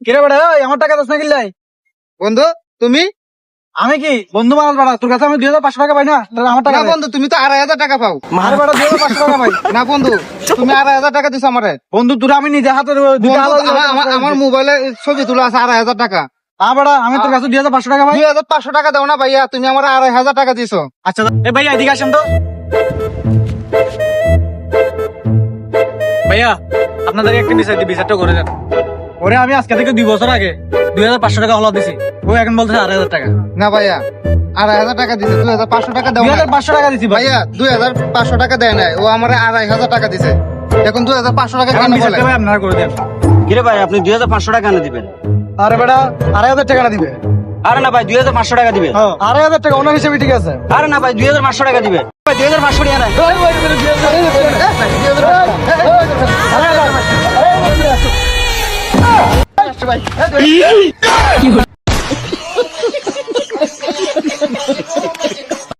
কিরে বেটা আমার টাকা দশ না কিনলাই বন্ধু তুমি আমি কি বন্ধু মানুষ বেটা তোর কাছে আমি 2500 টাকা পাই না আমার টাকা না বন্ধু তুমি তো 2500 টাকা পাও মার বেটা 2500 টাকা পাই না বন্ধু তুমি 2500 টাকা দিছো আমারে বন্ধু তোরা আমি নিজে হাতে আমার মোবাইলে ছবি তোলা আছে 2500 টাকা না বেটা আমি তোর কাছে 2500 টাকা পাই 2500 টাকা দাও না ভাইয়া তুমি আমার 2500 টাকা দিছো আচ্ছা এ ভাইয়া এদিকে আসেন তো ভাইয়া আপনাদের একটা বিচারটা করে দেন ওরে আমি আজকে থেকে 2 বছর আগে 2500 টাকা হলা দিছি ও এখন বলছে 2500 টাকা না ভাইয়া 2500 টাকা দিছে 2500 টাকা দাও না 2500 টাকা দিছি ভাইয়া 2500 টাকা দেয় নাই ও আমারে 2500 টাকা দিছে এখন 2500 টাকা কেন বলে ভাই আপনারা করে দেন কিরে ভাই আপনি 2500 টাকা এনে দিবেন? আরে বেটা 2500 টাকা দিবে আরে না ভাই 2500 টাকা দিবেন। 2500 টাকা ওনার হিসেবে ঠিক আছে আরে না ভাই 2500 টাকা দিবেন। ভাই 2500 টাকা নাই। ভাই